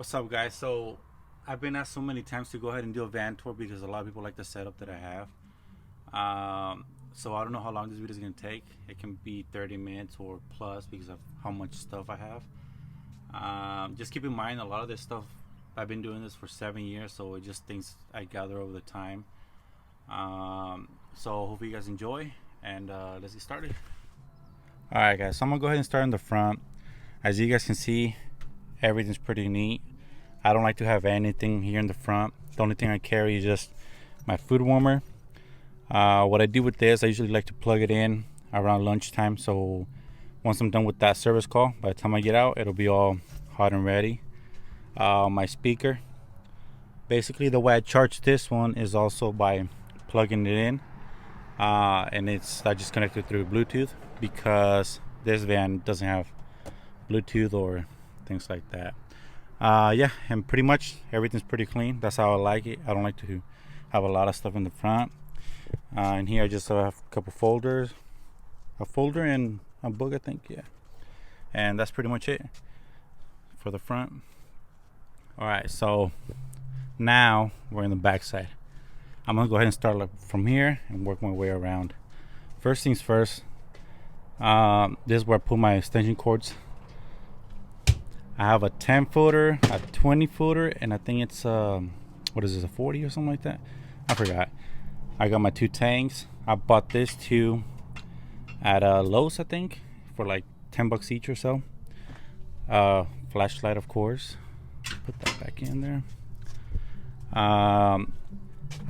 What's up, guys? So I've been asked so many times to go ahead and do a van tour because a lot of people like the setup that I have. So I don't know how long this video is going to take. It can be 30 minutes or plus because of how much stuff I have. Just keep in mind, a lot of this stuff, I've been doing this for 7 years, so it just things I gather over the time. So hope you guys enjoy, and let's get started. Alright guys, so I'm going to go ahead and start in the front. As you guys can see, everything's pretty neat. I don't like to have anything here in the front. The only thing I carry is just my food warmer. What I do with this, I usually like to plug it in around lunchtime, so once I'm done with that service call, by the time I get out, it'll be all hot and ready. My speaker, basically the way I charge this one is also by plugging it in, and I just connect it through Bluetooth because this van doesn't have Bluetooth or things like that. Yeah, and pretty much everything's pretty clean. That's how I like it. I don't like to have a lot of stuff in the front. And here I just have a couple folders, a folder and a book, I think. Yeah, and that's pretty much it for the front. All right, so now we're in the back side. I'm gonna go ahead and start from here and work my way around. First things first, this is where I put my extension cords. I have a 10 footer, a 20 footer, and I think it's what is this, a 40 or something like that? I forgot. I got my two tanks. I bought this two at Lowe's, I think, for like 10 bucks each or so. Flashlight, of course. Put that back in there. I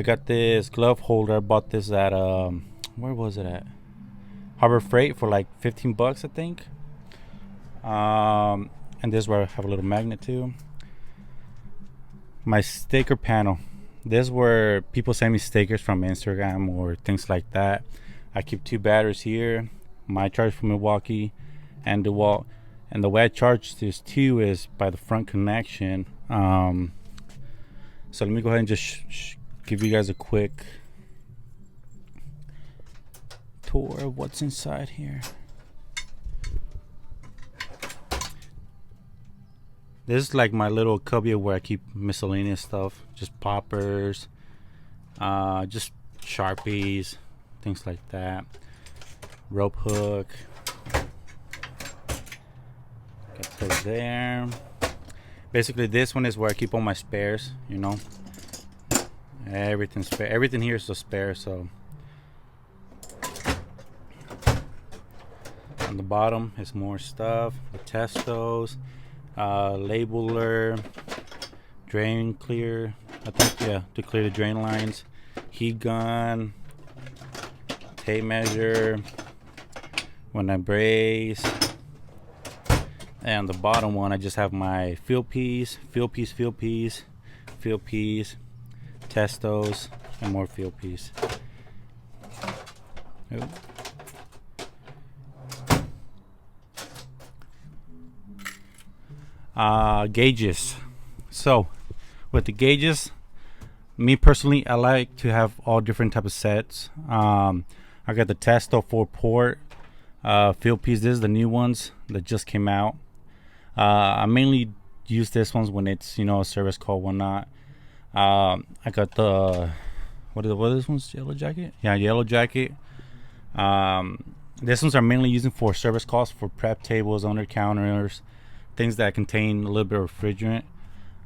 got this glove holder. I bought this at where was it at? Harbor Freight for like 15 bucks, I think. And this is where I have a little magnet too. My sticker panel. This is where people send me stickers from Instagram or things like that. I keep two batteries here. My charge from Milwaukee and DeWalt. And the way I charge this too is by the front connection. So let me go ahead and just give you guys a quick tour of what's inside here. This is like my little cubby where I keep miscellaneous stuff, just poppers, just Sharpies, things like that. Rope hook. Got those there. Basically, this one is where I keep all my spares. You know, everything's spare. Everything here is a spare. So on the bottom is more stuff. The Testos. Labeler, drain clear, I think, yeah, to clear the drain lines, heat gun, tape measure when I brace, and the bottom one I just have my field piece, Testos, and more field piece. Ooh. Gauges. So with the gauges, me personally, I like to have all different type of sets. I got the Testo 4-port field piece. This is the new ones that just came out. I mainly use this ones when it's, you know, a service call, whatnot. I got the what are this ones? Yellow jacket? Yeah, yellow jacket. These ones are mainly used for service calls, for prep tables, under counters, things that contain a little bit of refrigerant.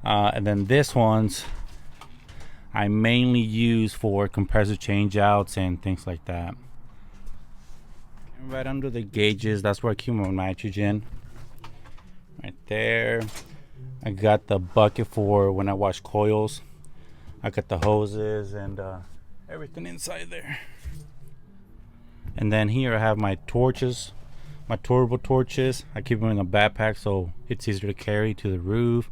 And then this ones I mainly use for compressor change outs and things like that. And right under the gauges, that's where I keep my nitrogen. Right there. I got the bucket for when I wash coils. I got the hoses and everything inside there. And then here I have my torches, my turbo torches. I keep them in a backpack so it's easier to carry to the roof.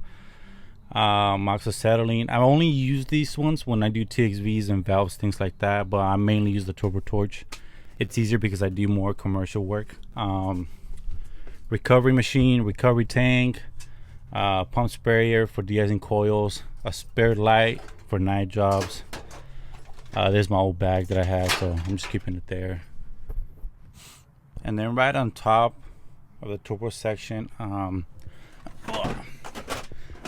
Oxyacetylene. I only use these ones when I do TXVs and valves, things like that, but I mainly use the turbo torch. It's easier because I do more commercial work. Recovery machine, recovery tank, pump sprayer for de-icing coils, a spare light for night jobs. There's my old bag that I had, so I'm just keeping it there. And then right on top of the turbo section,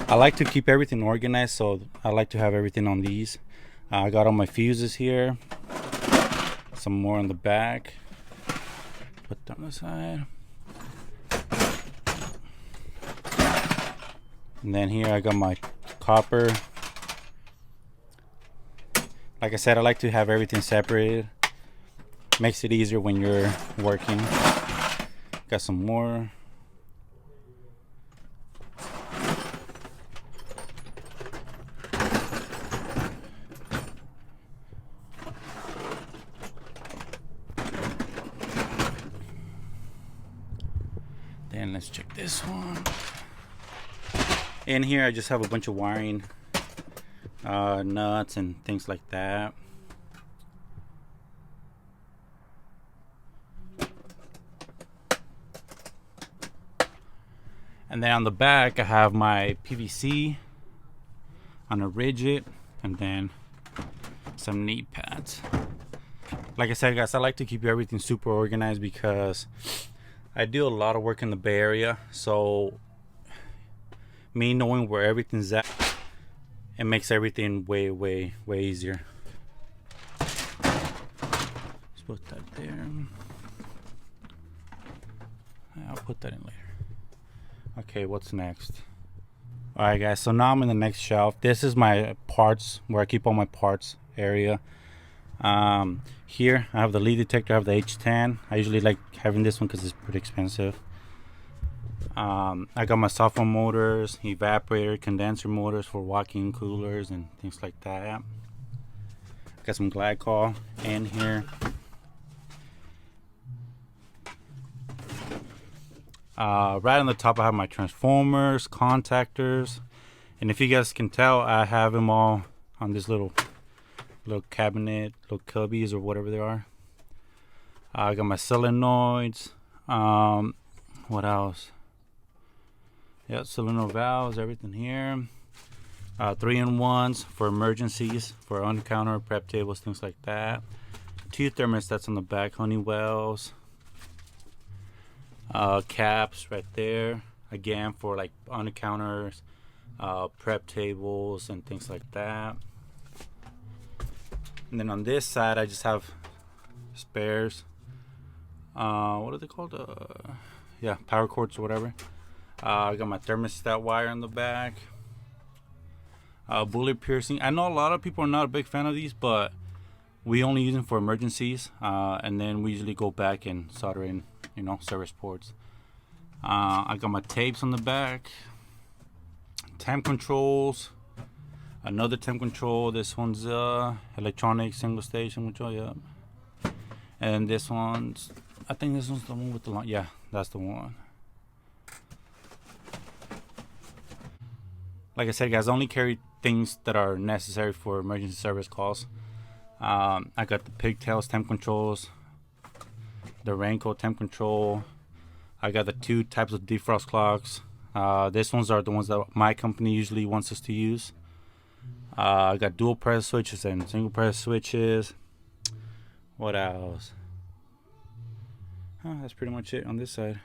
I like to keep everything organized, so I like to have everything on these. I got all my fuses here, some more on the back, put that on the side, and then here I got my copper. Like I said, I like to have everything separated. Makes it easier when you're working. Got some more. Then let's check this one. In here I just have a bunch of wiring, nuts and things like that. And then on the back I have my PVC on a rigid, and then some knee pads. Like I said, guys, I like to keep everything super organized because I do a lot of work in the Bay Area, so me knowing where everything's at, it makes everything way easier. Let's put that there. I'll put that in later. Okay, what's next? Alright guys, so now I'm in the next shelf. This is my parts, where I keep all my parts area. Here I have the lead detector, I have the H10. I usually like having this one because it's pretty expensive. I got my software motors, evaporator, condenser motors for walk-in coolers and things like that. Got some glycol in here. Right on the top I have my transformers, contactors, and if you guys can tell, I have them all on this little cabinet, little cubbies or whatever they are. I got my solenoids. What else? Yeah, solenoid valves, everything here. 3-in-1s for emergencies, for on-counter prep tables, things like that. 2 thermostats on the back, Honeywells. Caps right there, again for like on the counters, prep tables and things like that. And then on this side I just have spares. What are they called? Yeah, power cords or whatever. I got my thermostat wire in the back. Bullet piercing. I know a lot of people are not a big fan of these, but we only use them for emergencies, and then we usually go back and solder in, you know, service ports. I got my tapes on the back, temp controls, another temp control. This one's electronic single stage control, yeah. And this one's, I think this one's the one with the line. Yeah, that's the one. Like I said, guys, I only carry things that are necessary for emergency service calls. I got the pigtails temp controls, the raincoat temp control. I got the 2 types of defrost clocks. These ones are the ones that my company usually wants us to use. I got dual press switches and single press switches. What else? That's pretty much it on this side.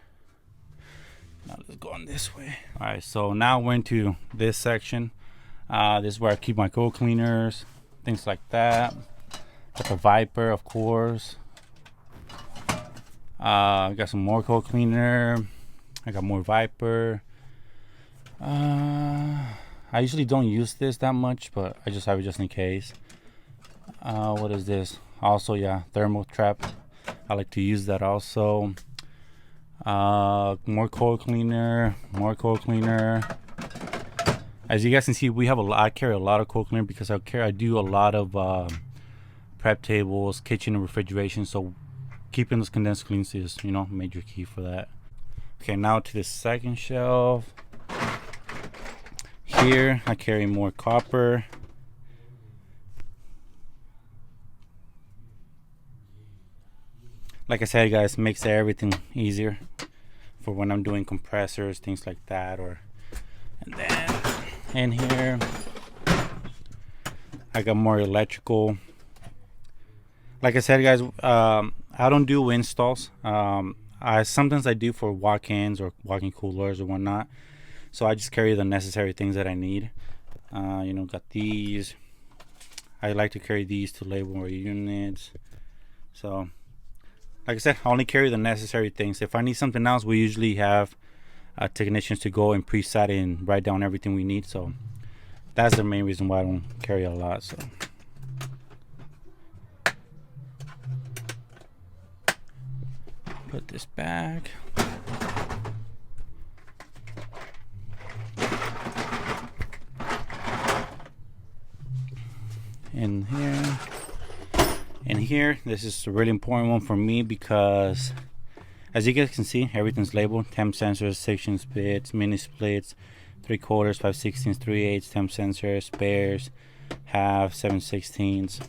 Now let's go on this way. Alright, so now we're into this section. This is where I keep my coil cleaners, things like that. Got the Viper, of course. I got some more coil cleaner. I got more Viper. I usually don't use this that much, but I just have it just in case. What is this? Also, yeah, thermal trap. I like to use that also. More coil cleaner, more coil cleaner. As you guys can see, we have I carry a lot of coil cleaner because I do a lot of prep tables, kitchen and refrigeration, so keeping those condensed cleans is, you know, major key for that. Okay, now to the second shelf. Here I carry more copper. Like I said, guys, makes everything easier for when I'm doing compressors, things like that. And then in here I got more electrical. Like I said, guys, I don't do installs. Sometimes I do for walk-ins or walk-in coolers or whatnot. So I just carry the necessary things that I need. You know, got these. I like to carry these to label our units. So like I said, I only carry the necessary things. If I need something else, we usually have technicians to go and preset it and write down everything we need. So that's the main reason why I don't carry a lot. So put this back. In here, this is a really important one for me because as you guys can see, everything's labeled: temp sensors, section splits, mini splits, 3/4, 5/16, 3/8, temp sensors, spares, half, 7/16.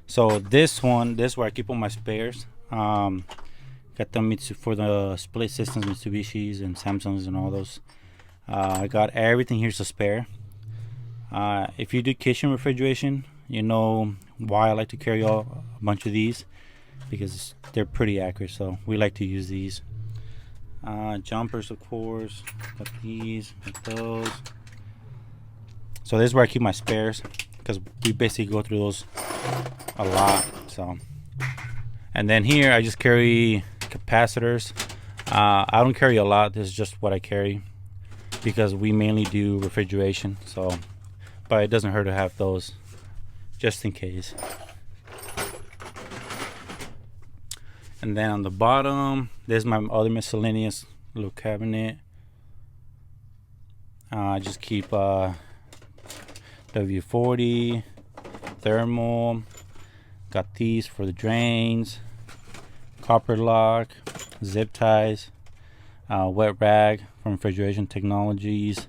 So this is where I keep all my spares. Got them for the split systems, Mitsubishis and Samsungs and all those. I got everything here's a spare. If you do kitchen refrigeration, you know why I like to carry a bunch of these, because they're pretty accurate, so we like to use these. Jumpers, of course, got these, got those. So this is where I keep my spares, because we basically go through those a lot. So, and then here I just carry capacitors. I don't carry a lot. This is just what I carry because we mainly do refrigeration. So, but it doesn't hurt to have those just in case. And then on the bottom, there's my other miscellaneous little cabinet. I just keep W40, thermal, got these for the drains, copper lock, zip ties, wet rag from Refrigeration Technologies.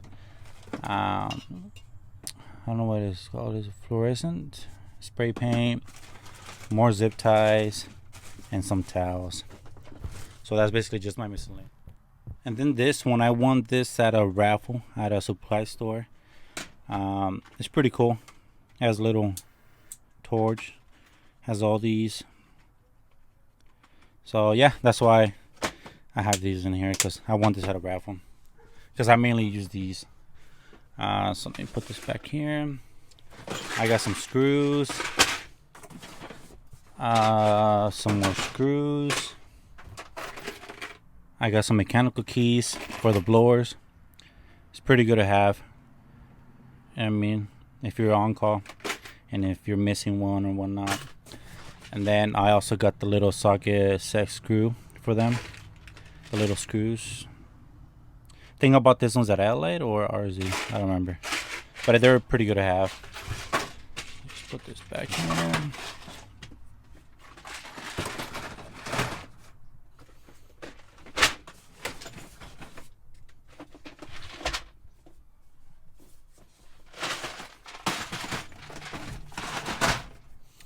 I don't know what it's called. Is it fluorescent spray paint, more zip ties, and some towels. So that's basically just my miscellaneous. And then this one, I won this at a raffle at a supply store. It's pretty cool. It has a little torch, has all these. So yeah, that's why I have these in here, because I won this at a raffle, because I mainly use these. So let me put this back here. I got some screws, some more screws. I got some mechanical keys for the blowers. It's pretty good to have. I mean, if you're on call and if you're missing one or whatnot. And then I also got the little socket set screw for them, the little screws. Thing about this one's at Allied or RZ, I don't remember, but they're pretty good to have. Let's put this back here.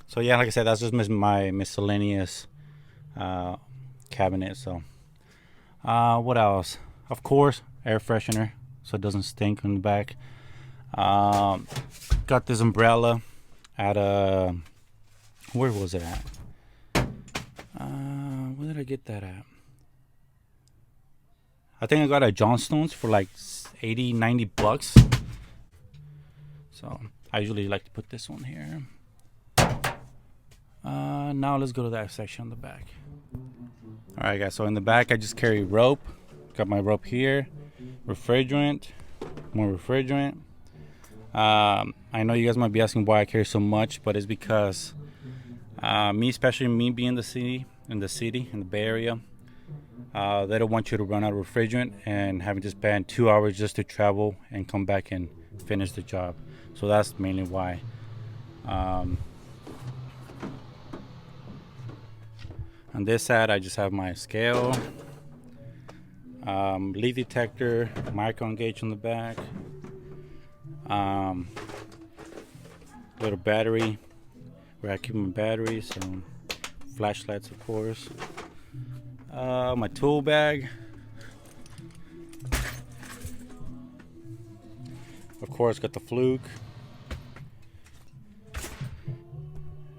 So yeah, like I said, that's just my miscellaneous cabinet. So what else? Of course, air freshener, so it doesn't stink on the back. Got this umbrella at a, where was it at? Where did I get that at? I think I got it at Johnstone's for like 80-90 bucks. So I usually like to put this one here. Now let's go to that section on the back. All right, guys, so in the back I just carry rope. Got my rope here, refrigerant, more refrigerant. I know you guys might be asking why I carry so much, but it's because especially me being in the Bay Area, they don't want you to run out of refrigerant and having to spend 2 hours just to travel and come back and finish the job. So that's mainly why. On this side, I just have my scale, leak detector, micron gauge on the back, little battery where I keep my batteries, so flashlights, of course, my tool bag, of course, got the fluke.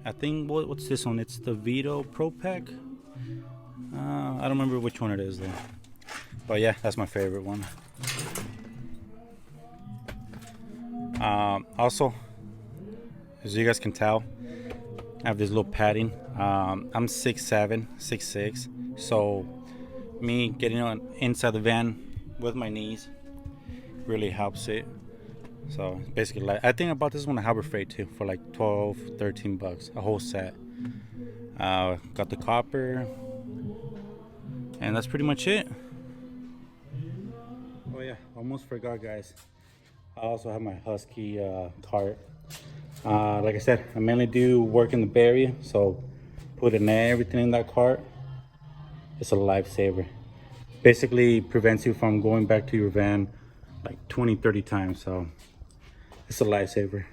I think what's this one? It's the Vito Pro Pack. I don't remember which one it is though. But yeah, that's my favorite one. Also, as you guys can tell, I have this little padding. I'm 6'7", 6'6", so me getting on inside the van with my knees really helps it. So basically, like, I think I bought this one at Harbor Freight too for like 12, 13 bucks, a whole set. Got the copper, and that's pretty much it. Oh yeah, almost forgot, guys. I also have my Husky cart. Like I said, I mainly do work in the Bay Area, so putting everything in that cart, it's a lifesaver. Basically prevents you from going back to your van like 20, 30 times, so it's a lifesaver.